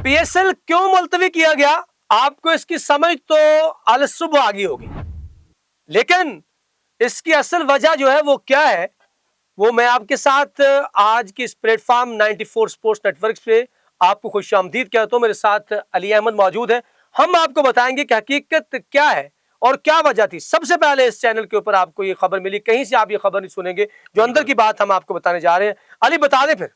P S L کیوں ملتوی کیا گیا آپ کو اس کی سمجھ تو الصبح آگی ہوگی، لیکن اس کی اصل وجہ جو ہے وہ کیا ہے وہ میں آپ کے ساتھ آج کی اس platform 94 sports network پہ آپ کو خوش آمدید کہتا ہوں۔ میرے ساتھ علی احمد موجود ہے، ہم آپ کو بتائیں گے کہ حقیقت کیا ہے اور کیا وجہ تھی۔ سب سے پہلے اس چینل کے اوپر آپ کو یہ خبر ملی، کہیں سے آپ یہ خبر نہیں سنیں گے، جو اندر کی بات ہم آپ کو بتانے جا رہے ہیں۔ علی بتا دیں پھر۔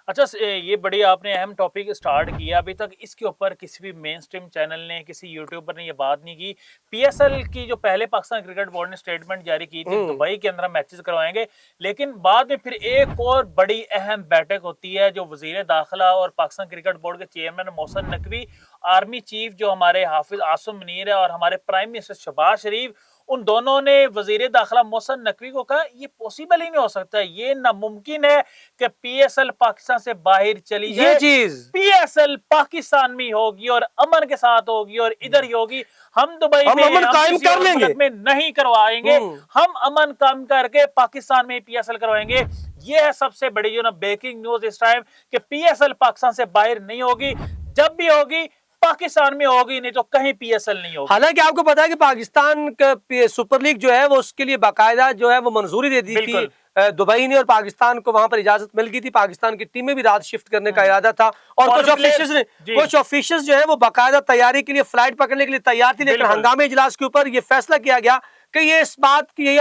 اچھا، یہ بڑی آپ نے اہم ٹاپک سٹارٹ کیا، ابھی تک اس کے اوپر کسی بھی مین سٹریم چینل نے، کسی یوٹیوبر نے یہ بات نہیں کی۔ پی ایس ایل کی جو پہلے پاکستان کرکٹ بورڈ نے سٹیٹمنٹ جاری کی تھی دبئی کے اندر ہم میچز کروائیں گے، لیکن بعد میں پھر ایک اور بڑی اہم بیٹھک ہوتی ہے جو وزیر داخلہ اور پاکستان کرکٹ بورڈ کے chairman Mohsin Naqvi, army chief جو ہمارے حافظ عاصم منیر ہے اور ہمارے پرائم منسٹر شہباز شریف، ان دونوں نے وزیر داخلہ محسن نقوی کو کہا یہ پوسیبل ہی نہیں ہو سکتا، یہ ناممکن ہے کہ پی ایس ایل پاکستان سے باہر چلی جائے، یہ چیز پی ایس ایل پاکستان میں ہوگی اور امن کے ساتھ ہوگی اور ادھر ہی ہوگی۔ ہم دبئی میں امن قائم کسی کر اور لیں گے ملک میں نہیں کروائیں گے، ہم امن قائم کر کے پاکستان میں پی ایس ایل کروائیں گے۔ یہ ہے سب سے بڑی جو نا بریکنگ نیوز اس ٹائم کہ پی ایس ایل پاکستان سے باہر نہیں ہوگی، جب بھی ہوگی پاکستان میں ہوگی، نہیں تو کہیں پی ایس ایل نہیں ہوگی۔ حالانکہ آپ کو پتا ہے کہ پاکستان کا سپر لیگ جو ہے وہ اس کے لیے باقاعدہ جو ہے وہ منظوری دے دی تھی دبئی نے، اور پاکستان کو وہاں پر اجازت مل گئی تھی، پاکستان کی ٹیمیں بھی رات شفٹ کرنے کا ارادہ تھا، اور کچھ آفیشلز جو ہے وہ باقاعدہ تیاری کے لیے فلائٹ پکڑنے کے لیے تیار تھی، لیکن ہنگامی اجلاس کے اوپر یہ فیصلہ کیا گیا کہ یہ اس بات کی، یہی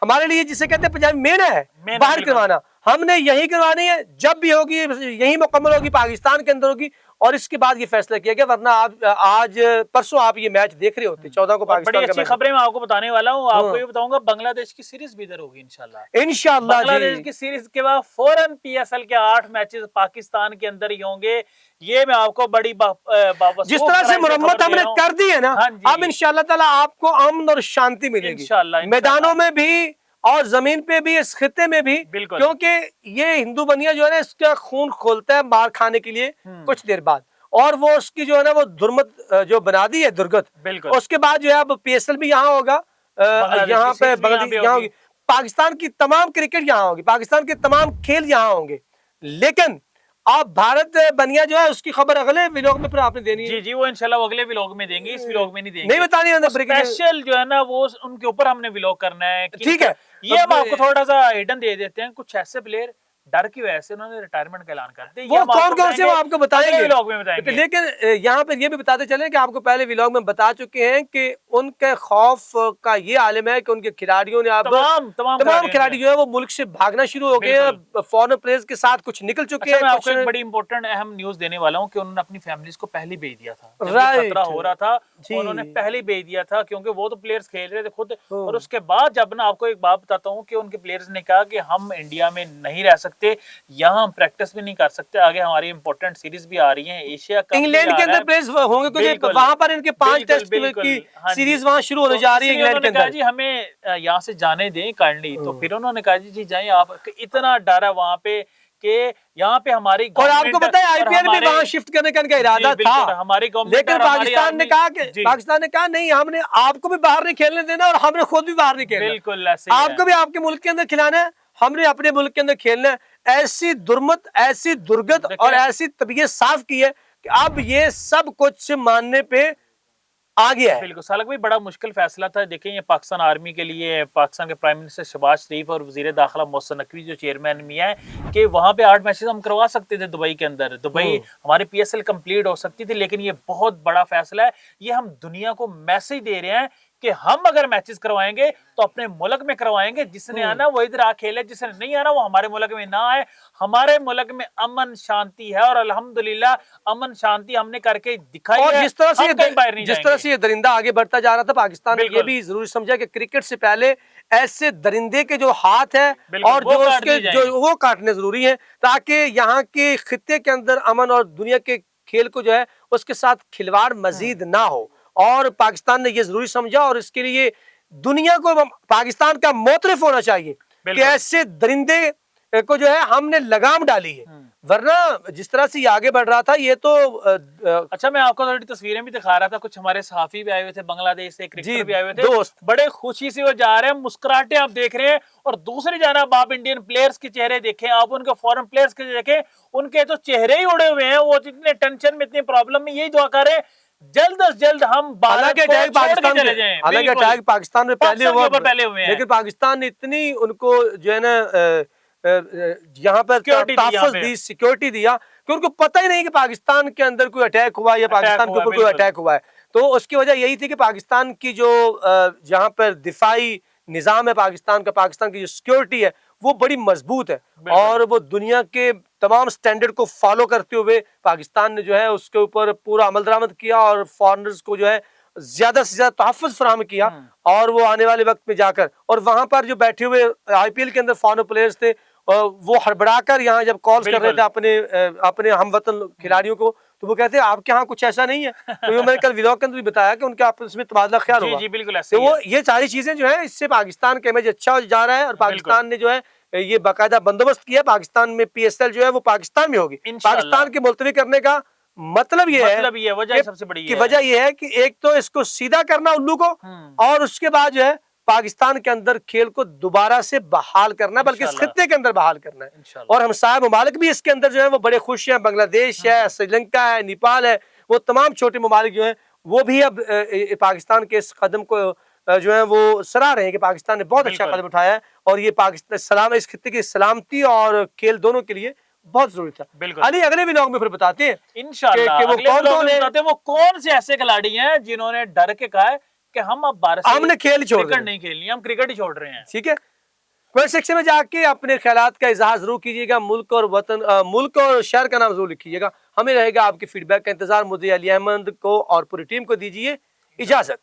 ہمارے لیے جسے کہتے ہیں پنجابی مین ہے باہر کروانا، ہم نے یہی کروانی ہے، جب بھی ہوگی یہی مکمل ہوگی، پاکستان کے اندر ہوگی، اور اس کے بعد یہ فیصلہ کیا گیا، ورنہ آپ آج پرسوں آپ یہ میچ دیکھ رہے ہوتے 14 کو پاکستان بڑی اچھی خبریں میں آپ کو بتانے والا ہوں، آپ کو یہ بتاؤں گا بنگلہ دیش کی سیریز بھی ادھر ہوگی انشاءاللہ۔ بنگلہ دیش کی سیریز کے بعد فوراً پی ایس ایل کے 8 میچز پاکستان کے اندر ہی ہوں گے، یہ میں آپ کو بڑی جس طرح سے مرمت ہم نے کر دی ہے نا، اب انشاءاللہ تعالی آپ کو امن اور شانتی ملے گی، میدانوں میں بھی اور زمین پہ بھی، اس خطے میں بھی، کیونکہ یہ ہندو بنیا جو ہے نا اس کا خون کھولتا ہے مار کھانے کے لیے کچھ دیر بعد، اور وہ اس کی جو ہے نا وہ درمت جو بنا دی ہے درگت، اس کے بعد جو ہے اب پی ایس ایل بھی یہاں ہوگا، یہاں پہ یہاں ہوگی، پاکستان کی تمام کرکٹ یہاں ہوگی، پاکستان کے تمام کھیل یہاں ہوں گے، لیکن آپ بھارت بنیا جو ہے اس کی خبر اگلے ویلوگ میں پھر آپ نے دینی ہے۔ جی وہ انشاءاللہ وہ اگلے ویلوگ میں دیں گے، اس ویلوگ میں نہیں دیں گے، نہیں بتانی ہے اسپیشل جو ہے نا وہ ان کے اوپر ہم نے ویلوگ کرنا ہے۔ ٹھیک ہے، یہ ہم آپ کو تھوڑا سا ہڈن دے دیتے ہیں، کچھ ایسے پلیئر ڈر کی وجہ سے انہوں نے ریٹائرمنٹ کا اعلان کر دیا، وہ کون کون سے وہ آپ کو بتائیں گے، گے، لیکن یہاں پر یہ بھی بتاتے چلیں کہ آپ کو پہلے ویلاگ میں بتا چکے ہیں کہ ان کے خوف کا یہ عالم ہے کہ ان کے کھلاڑیوں نے اب تمام کھلاڑی جو ہے وہ ملک سے بھاگنا شروع ہو گئے ہیں، فورن پلیئرز کے ساتھ کچھ نکل چکے ہیں۔ میں آپ کو ایک بڑی امپورٹنٹ اہم نیوز دینے والا ہوں کہ انہوں نے اپنی فیملیز کو پہلے بھیج دیا تھا، جب خطرہ ہو رہا تھا انہوں نے پہلے بھیج دیا تھا، کیونکہ وہ تو پلیئرز کھیل رہے تھے خود، اور اس کے بعد جب نا آپ کو ایک بات بتاتا ہوں کہ ان کے پلیئرز نے کہا کہ ہم انڈیا میں نہیں رہ سکتے، یہاں ہم پریکٹس بھی نہیں کر سکتے، آگے ہماری امپورٹنٹ سیریز بھی آ رہی ہیں، ایشیا کپ انگلینڈ کے اندر پلیئرز ہوں گے، کچھ وہاں پر ان کے 5 ٹیسٹ کی سیریز وہاں شروع ہونے جا رہی ہے انگلینڈ کے اندر۔ جی ہمیں یہاں سے جانے دیں کائنڈلی، تو پھر انہوں نے کہا جی جائیں آپ، اتنا ڈر ہے وہاں پہ کہ یہاں پہ ہماری، اور آپ کو پتہ ہے آئی پی ایل بھی وہاں شفٹ کرنے کا ان کا ارادہ تھا، لیکن پاکستان نے کہا نہیں، ہم نے آپ کو بھی باہر نہیں کھیلنے دینا اور ہم نے خود بھی باہر نہیں کھیلنا، آپ کو بھی آپ کے ملک کے اندر کھلانا ہے، ہم نے اپنے ملک کے اندر کھیلنا ہے۔ ایسی درمت، ایسی درگت اور ایسی طبیعت صاف کی ہے کہ اب یہ سب کچھ ماننے پہ آ گیا ہے۔ بالکل سالک بھائی، بڑا مشکل فیصلہ تھا، دیکھیں یہ پاکستان آرمی کے لیے، پاکستان کے پرائم منسٹر شہباز شریف اور وزیر داخلہ محسن نقوی جو چیئرمین بھی ہیں، کہ وہاں پہ 8 میچز ہم کروا سکتے تھے دبئی کے اندر، دبئی ہماری پی ایس ایل کمپلیٹ ہو سکتی تھی، لیکن یہ بہت بڑا فیصلہ ہے، یہ ہم دنیا کو میسج دے رہے ہیں کہ ہم اگر میچز کروائیں گے تو اپنے ملک میں کروائیں گے، جس نے آنا وہ ادھر آ کھیلے، جس نے نہیں آنا وہ ہمارے ملک میں نہ آئے، ہمارے ملک میں امن شانتی ہے، اور الحمدللہ امن شانتی ہم نے کر کے دکھائی ہے، اور جس طرح سے یہ درندہ آگے بڑھتا جا رہا تھا، پاکستان نے یہ بھی ضروری سمجھا کہ کرکٹ سے پہلے ایسے درندے کے جو ہاتھ ہیں اور جو اس کے وہ کاٹنے ضروری ہیں، تاکہ یہاں کے خطے کے اندر امن اور دنیا کے کھیل کو جو ہے اس کے ساتھ کھلواڑ مزید نہ ہو، اور پاکستان نے یہ ضروری سمجھا، اور اس کے لیے دنیا کو پاکستان کا معترف ہونا چاہیے کہ ایسے درندے کو جو ہے ہم نے لگام ڈالی ہے، ورنہ جس طرح سے یہ آگے بڑھ رہا تھا یہ تو اچھا میں آپ کو تھوڑی تصویریں بھی دکھا رہا تھا, کچھ ہمارے صحافی بھی آئے ہوئے تھے بنگلہ دیش سے, کرکٹر بھی آئے ہوئے تھے, دوست بڑے خوشی سے وہ جا رہے ہیں, مسکراہٹیں آپ دیکھ رہے ہیں. اور دوسری جانب آپ انڈین پلیئرز کے چہرے دیکھیں, آپ ان کے فورن پلیئرز کے دیکھیں, ان کے تو چہرے ہی اڑے ہوئے ہیں, وہ اتنے ٹینشن میں, اتنی پرابلم میں, یہی دعا کر رہے ہیں جلد از جلد ہم بھارت کو چھوڑ کے چلے جائیں. حالانکہ اٹیک پاکستان میں پہلے ہوا, پہلے ہوئے ہیں, لیکن پاکستان نے اتنی ان کو جو ہے نا یہاں پر تحفظ دی, سیکورٹی دیا کہ ان کو پتہ ہی نہیں کہ پاکستان کے اندر کوئی اٹیک ہوا یا پاکستان کے اوپر کوئی اٹیک ہوا ہے. تو اس کی وجہ یہی تھی کہ پاکستان کی جو جہاں پر دفاعی نظام ہے پاکستان کا, پاکستان کی جو سیکورٹی ہے وہ بڑی مضبوط ہے, اور وہ دنیا کے تمام سٹینڈرڈ کو فالو کرتے ہوئے پاکستان نے جو ہے اس کے اوپر پورا عمل درآمد کیا, اور فارنرز کو جو ہے زیادہ سے زیادہ تحفظ فراہم کیا. اور وہ آنے والے وقت میں جا کر, اور وہاں پر جو بیٹھے ہوئے آئی پی ایل کے اندر فارن پلیئرز تھے, وہ ہڑبڑا کر یہاں جب کالز کر رہے تھے اپنے ہم وطن کھلاڑیوں کو, تو وہ کہتے ہیں آپ کے ہاں کچھ ایسا نہیں ہے. تو میں نے کل ولاگ کے اندر بھی بتایا کہ ان کے آپس میں تبادلہ خیال ہوا. جی بالکل ایسے تو وہ یہ ساری چیزیں جو ہیں اس سے پاکستان کا امیج اچھا ہو جا رہا ہے, اور پاکستان نے جو ہے یہ باقاعدہ بندوبست کیا. پاکستان میں پی ایس ایل جو ہے وہ پاکستان میں ہوگی. پاکستان کے ملتوی کرنے کا مطلب یہ ہے, وجہ سب سے بڑی کی وجہ یہ ہے کہ ایک تو اس کو سیدھا کرنا الو کو, اور اس کے بعد جو ہے پاکستان کے اندر کھیل کو دوبارہ سے بحال کرنا ہے, بلکہ اس خطے کے اندر بحال کرنا ہے. اور ہمسایہ ممالک بھی اس کے اندر جو ہے وہ بڑے خوش ہیں, بنگلہ دیش ہے, سری لنکا ہے, نیپال ہے, وہ تمام چھوٹے ممالک جو ہیں وہ بھی اب پاکستان کے اس قدم کو جو ہے وہ سراہ رہے ہیں کہ پاکستان نے بہت اچھا قدم اٹھایا ہے, اور یہ پاکستان اس خطے کی سلامتی اور کھیل دونوں کے لیے بہت ضروری تھا. علی اگلے ولاگ میں پھر بتاتے ہیں انشاءاللہ کہ وہ کون سے ایسے کھلاڑی ہیں جنہوں نے ڈر کے کہا ہے کہ ہم اب بھارت سے ہم نے کھیل کرکٹ نہیں کھیلنی, ہم کرکٹ ہی چھوڑ رہے ہیں. ٹھیک ہے, کمنٹ سیکشن میں جا کے اپنے خیالات کا اظہار ضرور کیجیے گا. ملک اور وطن, ملک اور شہر کا نام ضرور لکھیے گا. ہمیں رہے گا آپ کے فیڈ بیک کا انتظار. مجھے علی احمد کو اور پوری ٹیم کو دیجیے اجازت.